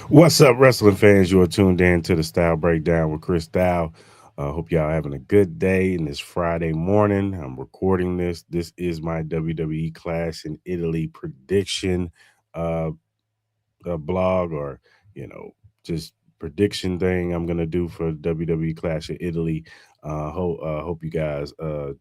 What's up, wrestling fans? You are tuned in to the Style Breakdown with Chris Style. Hope y'all having a good day in this Friday morning. I'm recording this. This is my WWE Clash in Italy prediction uh, blog, or just prediction thing I'm gonna do for WWE Clash in Italy. Hope you guys are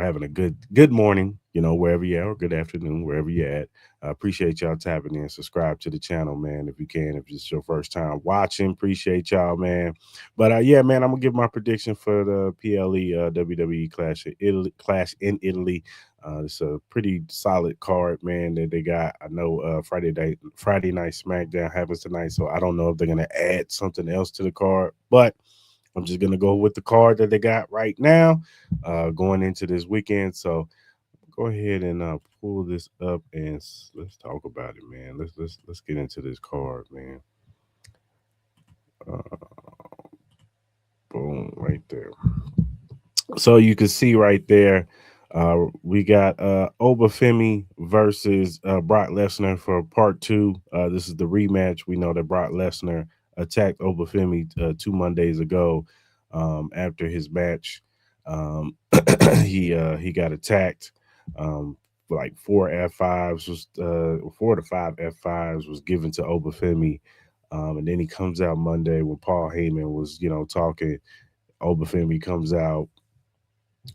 having a good morning, wherever you are, or good afternoon, wherever you're at. I appreciate y'all tapping in. Subscribe to the channel, man, if you can. If it's your first time watching, appreciate y'all, man. But yeah, man, I'm gonna give my prediction for the PLE WWE Clash in Italy. It's a pretty solid card, man, that they got. I know Friday night SmackDown happens tonight, so I don't know if they're gonna add something else to the card, but I'm just gonna go with the card that they got right now, going into this weekend. So go ahead and pull this up and let's talk about it, man. Let's get into this card, man. Uh, Boom, right there. So you can see right there, we got Obafemi versus Brock Lesnar for part two. This is the rematch. We know that Brock Lesnar attacked Obafemi 2 Mondays ago. After his match, um, he got attacked. Like four F5s was 4 to 5 F5s was given to Obafemi, and then he comes out Monday when Paul Heyman was talking. Obafemi comes out,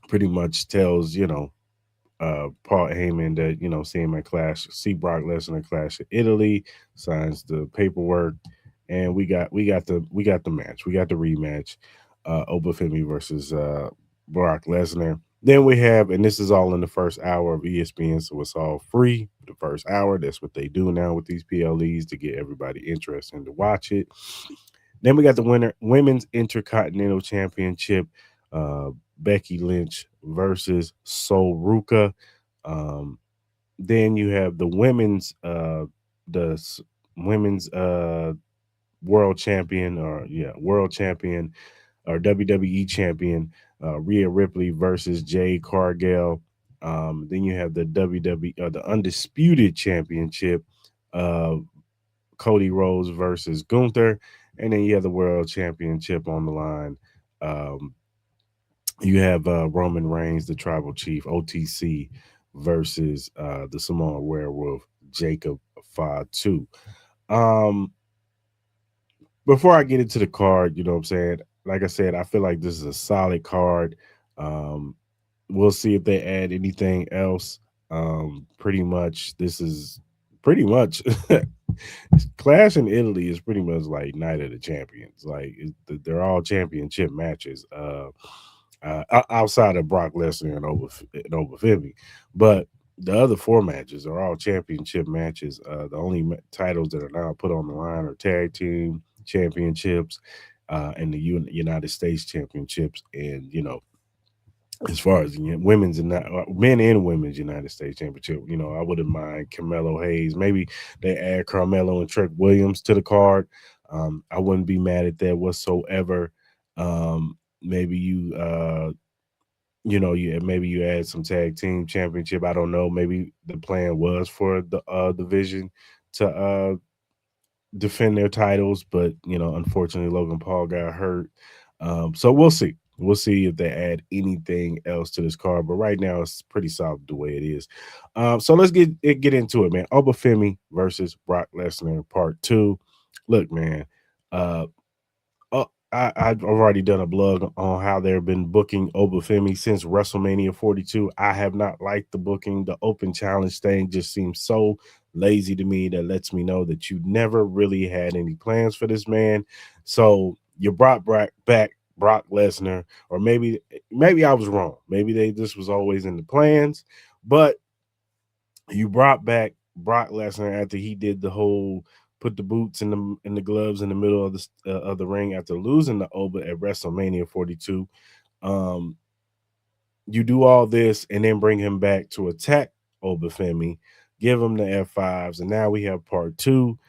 pretty much tells Paul Heyman that see him at Clash, see Brock Lesnar Clash of Italy, signs the paperwork, and we got the match, we got the rematch, Obafemi versus Brock Lesnar. Then we have, and this is all in the first hour of ESPN, so it's all free. The first hour, that's what they do now with these PLEs to get everybody interested and to watch it. Then we got the women's Intercontinental Championship, uh, Becky Lynch versus Sol Ruka. Um, then you have the women's world champion, or world champion, or WWE champion, Rhea Ripley versus Jade Cargill. Then you have the WWE, the undisputed championship, uh, Cody Rhodes versus Gunther, and then you have the world championship on the line. Um, you have Roman Reigns, the tribal chief, OTC, versus the Samoan werewolf, Jacob Fatu. Um, Before I get into the card, you know what I'm saying? Like I said, I feel like this is a solid card. Um, we'll see if they add anything else. Pretty much, this is pretty much Clash in Italy is pretty much like Night of the Champions. Like they're all championship matches. Outside of Brock Lesnar and Overfemi, but the other four matches are all championship matches. The only titles that are now put on the line are tag team championships, and the United States championships, and as far as women's and men and women's United States Championship, I wouldn't mind Carmelo Hayes. Maybe they add Carmelo and Trek Williams to the card. I wouldn't be mad at that whatsoever. Maybe maybe you add some tag team championship. I don't know. Maybe the plan was for the division to defend their titles, but unfortunately Logan Paul got hurt. So we'll see. We'll see if they add anything else to this card. But right now it's pretty solid the way it is. So let's get into it, man. Obafemi versus Brock Lesnar part two. Look, man. Uh, I've already done a blog on how they've been booking Obafemi since WrestleMania 42. I have not liked the booking. The open challenge thing just seems so lazy to me. That lets me know that you never really had any plans for this man. So you brought back Brock Lesnar, or maybe I was wrong. Maybe this was always in the plans, but you brought back Brock Lesnar after he did the whole put the boots in the gloves in the middle of the ring after losing the Oba at WrestleMania 42. Um, you do all this and then bring him back to attack Obafemi, give him the F5s, and now we have part two.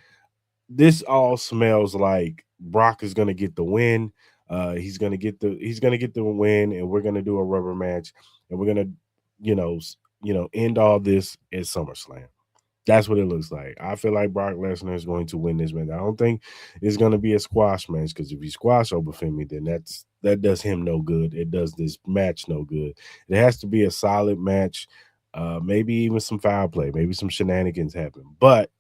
This all smells like Brock is gonna get the win. He's gonna get the win, and we're gonna do a rubber match, and we're gonna, end all this at SummerSlam. That's what it looks like. I feel like Brock Lesnar is going to win this match. I don't think it's going to be a squash match because if you squash Obafemi, then that does him no good. It does this match no good. It has to be a solid match. Maybe even some foul play. Maybe some shenanigans happen. But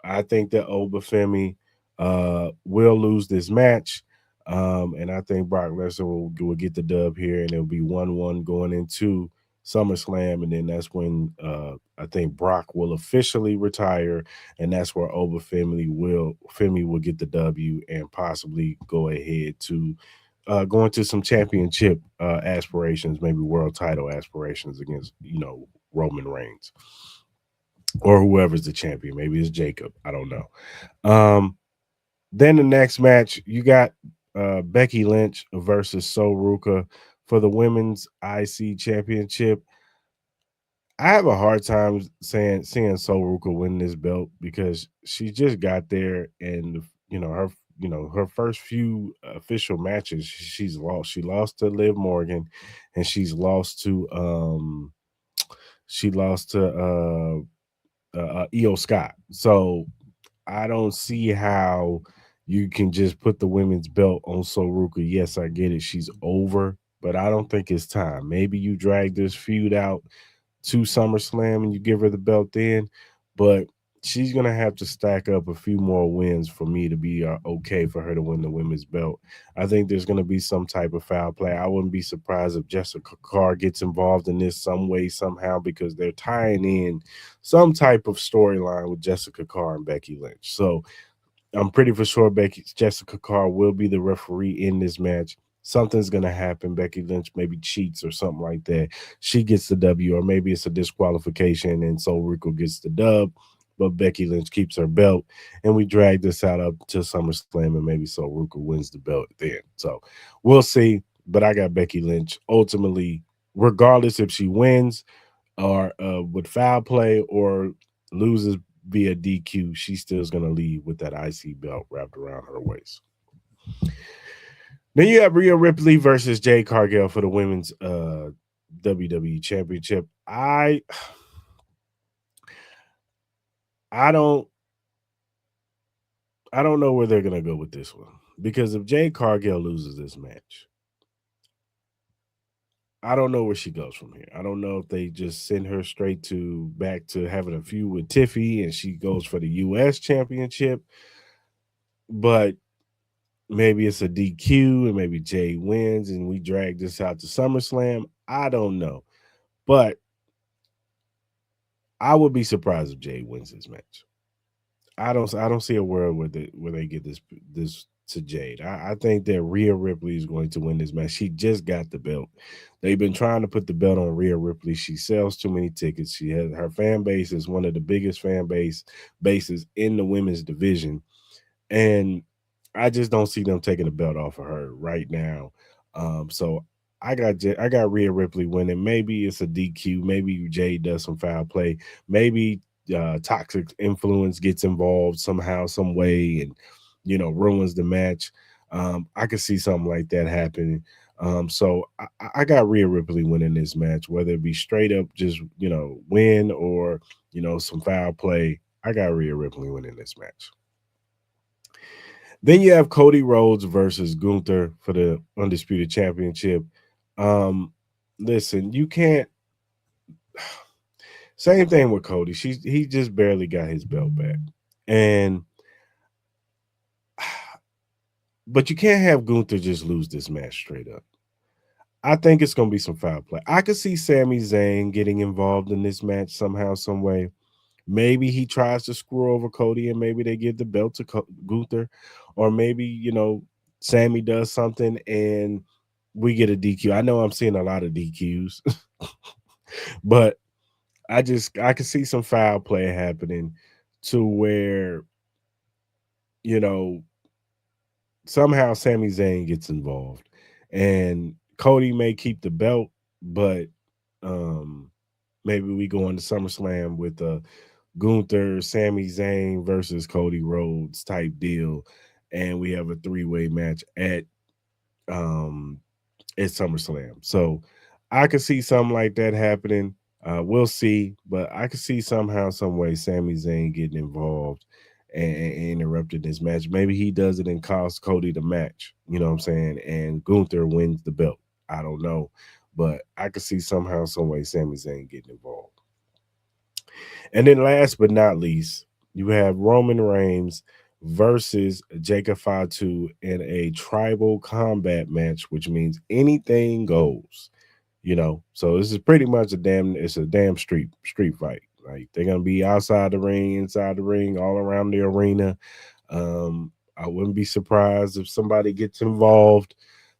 I think that Obafemi will lose this match. And I think Brock Lesnar will get the dub here, and it'll be 1-1 going into SummerSlam. And then that's when I think Brock will officially retire, and that's where Femi will get the W and possibly go ahead to go into some championship aspirations, maybe world title aspirations against, Roman Reigns or whoever's the champion. Maybe it's Jacob. I don't know. Then the next match, you got Becky Lynch versus Sol Ruka for the women's IC championship. I have a hard time seeing Sol Ruka win this belt because she just got there, and her first few official matches she's lost. She lost to Liv Morgan, and she lost to Io Scott. So I don't see how you can just put the women's belt on Soruka. Yes, I get it. She's over, but I don't think it's time. Maybe you drag this feud out to SummerSlam and you give her the belt then, but she's going to have to stack up a few more wins for me to be okay for her to win the women's belt. I think there's going to be some type of foul play. I wouldn't be surprised if Jessica Carr gets involved in this some way, somehow, because they're tying in some type of storyline with Jessica Carr and Becky Lynch. So I'm pretty for sure Jessica Carr will be the referee in this match. Something's gonna happen. Becky Lynch maybe cheats or something like that. She gets the W, or maybe it's a disqualification and Sol Rico gets the dub, but Becky Lynch keeps her belt, and we drag this out up to SummerSlam, and maybe Sol Rico wins the belt then. So we'll see. But I got Becky Lynch ultimately, regardless if she wins or with foul play or loses via DQ, she still is going to leave with that IC belt wrapped around her waist. Then you have Rhea Ripley versus Jade Cargill for the women's WWE Championship. I don't know where they're going to go with this one, because if Jade Cargill loses this match, I don't know where she goes from here. I don't know if they just send her straight to back to having a feud with Tiffy and she goes for the US championship, but maybe it's a DQ and maybe Jay wins and we drag this out to SummerSlam. I don't know. But I would be surprised if Jay wins this match. I don't see a world where they get this to Jade. I think that Rhea Ripley is going to win this match. She just got the belt. They've been trying to put the belt on Rhea Ripley. She sells too many tickets. She has her fan base is one of the biggest bases in the women's division. And I just don't see them taking the belt off of her right now. So I got Rhea Ripley winning. Maybe it's a DQ. Maybe Jade does some foul play. Maybe toxic influence gets involved somehow, some way, and ruins the match. I could see something like that happening. So I got Rhea Ripley winning this match, whether it be straight up just win or some foul play. I got Rhea Ripley winning this match. Then you have Cody Rhodes versus Gunther for the Undisputed Championship. Um, Listen, you can't. Same thing with Cody. He just barely got his belt back, and but you can't have Gunther just lose this match straight up. I think it's gonna be some foul play. I could see Sami Zayn getting involved in this match somehow, some way. Maybe he tries to screw over Cody and maybe they give the belt to Gunther. Or maybe, Sammy does something and we get a DQ. I know I'm seeing a lot of DQs, but I can see some foul play happening to where, you know, somehow Sami Zayn gets involved. And Cody may keep the belt, but um maybe we go into SummerSlam with a Gunther, Sami Zayn versus Cody Rhodes type deal, and we have a three-way match um at SummerSlam. So I could see something like that happening. We'll see, but I could see somehow, some way, Sami Zayn getting involved and interrupting this match. Maybe he does it and costs Cody the match. You know what I'm saying? And Gunther wins the belt. I don't know, but I could see somehow, some way, Sami Zayn getting involved. And then, last but not least, you have Roman Reigns versus Jacob Fatu in a tribal combat match, which means anything goes. So this is pretty much a damn street fight. Like, they're gonna be outside the ring, inside the ring, all around the arena. I wouldn't be surprised if somebody gets involved,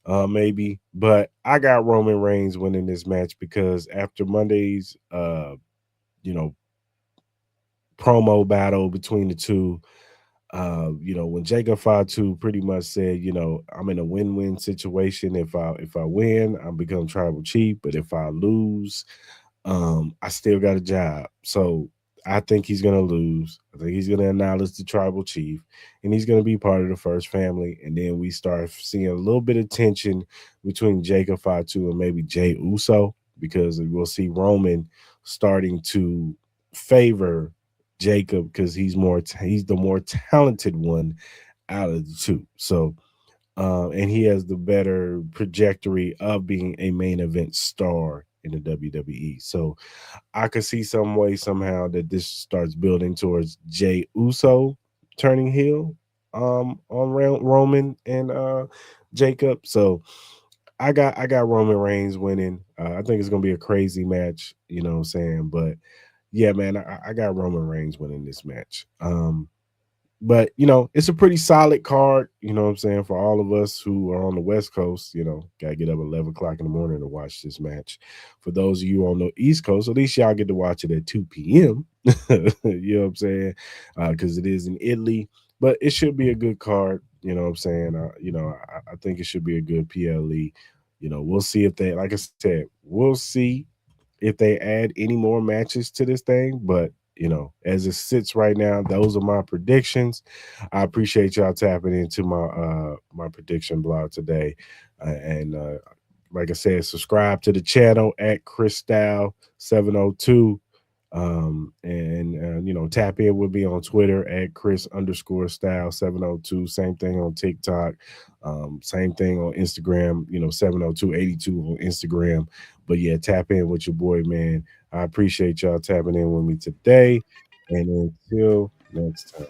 maybe. But I got Roman Reigns winning this match because after Monday's you know promo battle between the two, when Jacob Fatu pretty much said, I'm in a win-win situation. If I win, I become tribal chief, but if I lose, I still got a job. So I think he's gonna lose. I think he's gonna acknowledge the tribal chief, and he's gonna be part of the first family. And then we start seeing a little bit of tension between Jacob Fatu and maybe Jay Uso, because we'll see Roman starting to favor Jacob because he's the more talented one out of the two. So and he has the better trajectory of being a main event star in the WWE. So I could see some way somehow that this starts building towards Jay Uso turning heel on Roman and Jacob. So I got Roman Reigns winning. I think it's gonna be a crazy match, you know what I'm saying? But yeah, man, I got Roman Reigns winning this match. But it's a pretty solid card, you know what I'm saying, for all of us who are on the West Coast. Gotta get up at 11 o'clock in the morning to watch this match. For those of you on the East Coast, at least y'all get to watch it at 2 p.m. You know what I'm saying? Because it is in Italy. But it should be a good card, you know what I'm saying? I think it should be a good PLE. We'll see if they, like I said, we'll see if they add any more matches to this thing. But as it sits right now, those are my predictions. I appreciate y'all tapping into my prediction blog today. And like I said, subscribe to the channel at Cris Style 702. And tap in with me on Twitter at Chris_style 702. Same thing on TikTok. Same thing on Instagram, 70282 on Instagram. But yeah, tap in with your boy, man. I appreciate y'all tapping in with me today. And until next time.